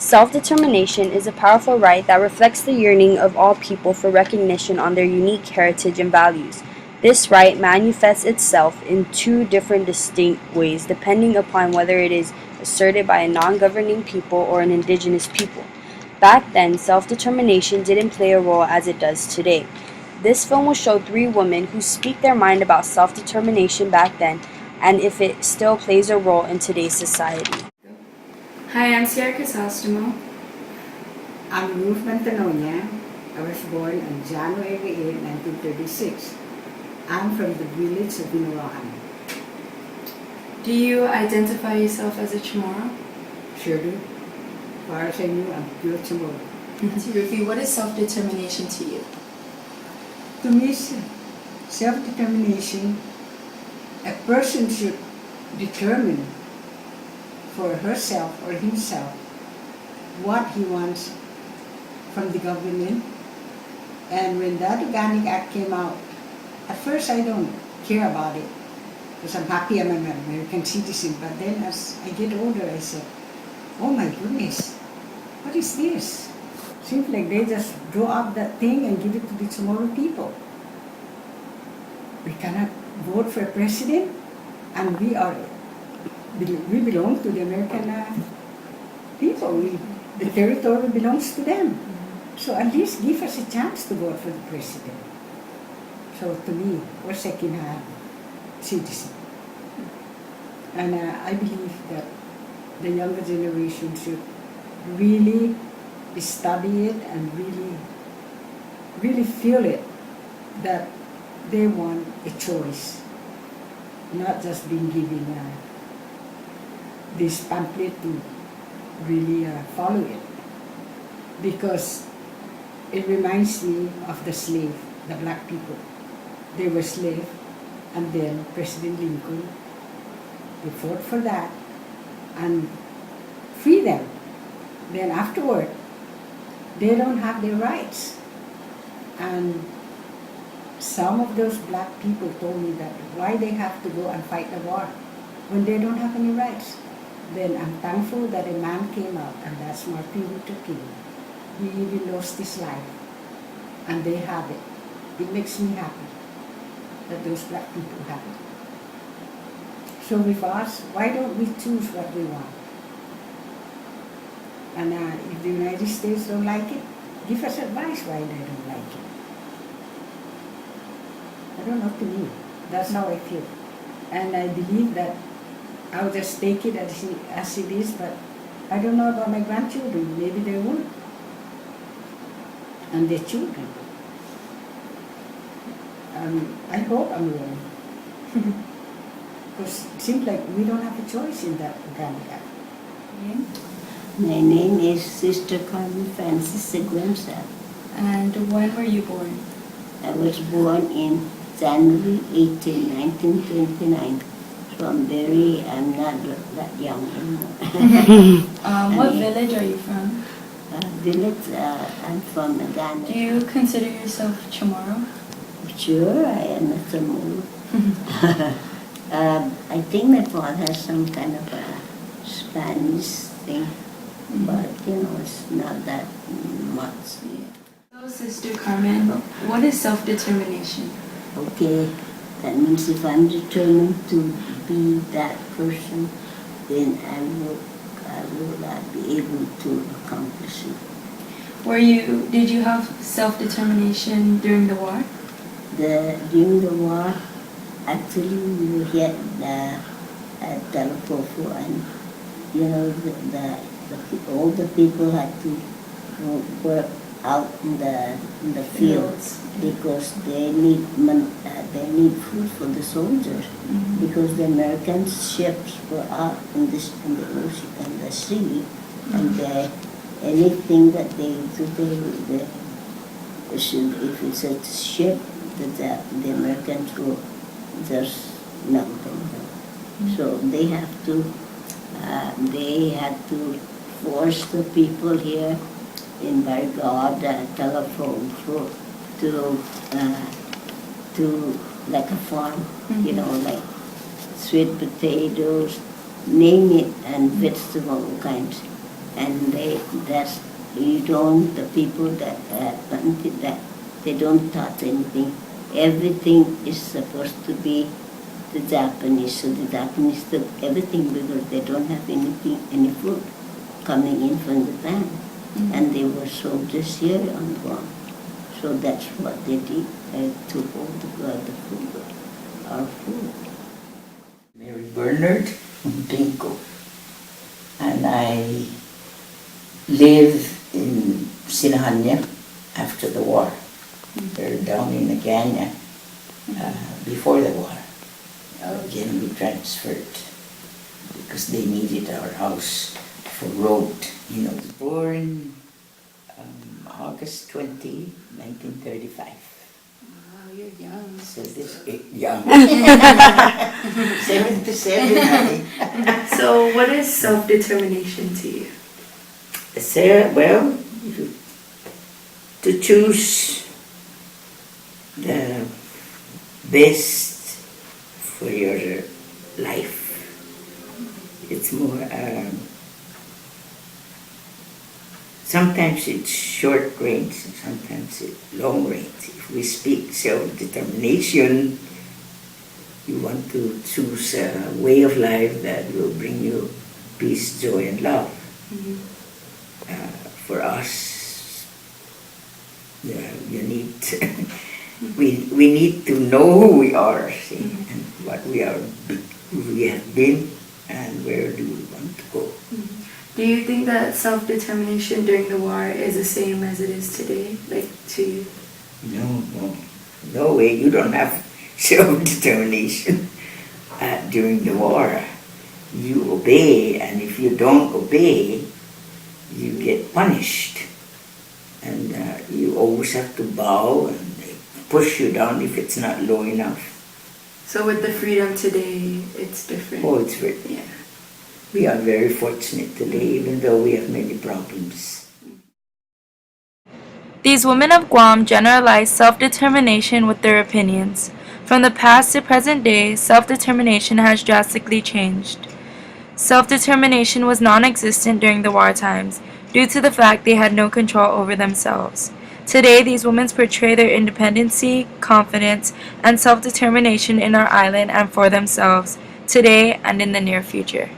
Self-determination is a powerful right that reflects the yearning of all people for recognition on their unique heritage and values. This right manifests itself in two different distinct ways depending upon whether it is asserted by a non-governing people or an indigenous people. Back then, self-determination didn't play a role as it does today. This film will show three women who speak their mind about self-determination back then and if it still plays a role in today's society. Hi, I'm Sierra Crisostamo. I'm Ruth Mantanonia. I was born on January 8, 1936. I'm from the village of Binawakan. Do you identify yourself as a Chamorro? Sure do. As far as I knew, I'm pure Chamorro. Ruthie, what is self-determination to you? To me, self-determination, a person should determine for herself or himself what he wants from the government. And when that Organic Act came out, at first I don't care about it because I'm happy I'm an American citizen. But then as I get older, I said, oh my goodness, what is this? Seems like they just draw up that thing and give it to the Chamorro people. We cannot vote for a president, and we belong to the American people. The territory belongs to them. So at least give us a chance to vote for the president. So to me, we're second-hand citizen. And I believe that the younger generation should really study it and really feel it, that they want a choice, not just being given this pamphlet to really follow it. Because it reminds me of the slave, the black people. They were slaves, and then President Lincoln, they fought for that and free them. Then afterward, they don't have their rights. And some of those black people told me that why they have to go and fight the war when they don't have any rights. Then I'm thankful that a man came out, and that's Martin Luther King. He even lost his life, and they have it. It makes me happy that those black people have it. So with us, why don't we choose what we want? And if the United States don't like it, give us advice why they don't like it. I don't know, to me, that's how I feel. And I believe that I'll just take it as it is, but I don't know about my grandchildren. Maybe they won't. And their children. I hope I'm wrong. Because it seems like we don't have a choice in that Organic Act. My name is Sister Carmen Francis Seguenza. And when were you born? I was born in January 18, 1929. So I'm not that young anymore. What village are you from? Village, I'm from Ghana. Do you consider yourself Chamorro? Sure, I am a Chamorro. I think my father has some kind of a Spanish thing, but it's not that much. So, Sister Carmen, what is self-determination? Okay, that means if I'm determined to be that person, then I will be able to accomplish it. Did you have self-determination during the war? During the war, actually we had at Talapofo, and all the people had to work out in the fields because they need food for the soldiers, because the American ships were out in the ocean and the sea, and anything that they do, if it's a ship, the Americans will just knock them down. So they had to force the people here in Barigod, telephone to like a farm, like sweet potatoes, name it, and vegetable kinds. and the people that planted that, they don't touch anything. Everything is supposed to be the Japanese, so the Japanese took everything because they don't have any food coming in from Japan. And they were soldiers here on Guam. So that's what they did. They took all the food, our food. Mary Bernard Binko. And I lived in Sinahanya after the war. They're down in Naganya before the war. Again, we transferred because they needed our house for road. You know, born August 20, 1935. Wow, you're young. So this young. 77, honey. So, what is self-determination to you? Well, to choose the best for your life. It's more, sometimes it's short range, and sometimes it's long range. If we speak self-determination, you want to choose a way of life that will bring you peace, joy, and love. For us, you need we need to know who we are, see, and what we are, who we have been, and where do we want to go. Do you think that self-determination during the war is the same as it is today, like to you? No way. You don't have self-determination during the war. You obey, and if you don't obey, you get punished. And you always have to bow, and they push you down if it's not low enough. So with the freedom today, it's different. Oh, it's very, Yeah. we are very fortunate today, even though we have many problems. These women of Guam generalize self-determination with their opinions. From the past to present day, self-determination has drastically changed. Self-determination was non-existent during the war times, due to the fact they had no control over themselves. Today, these women portray their independency, confidence, and self-determination in our island and for themselves, today and in the near future.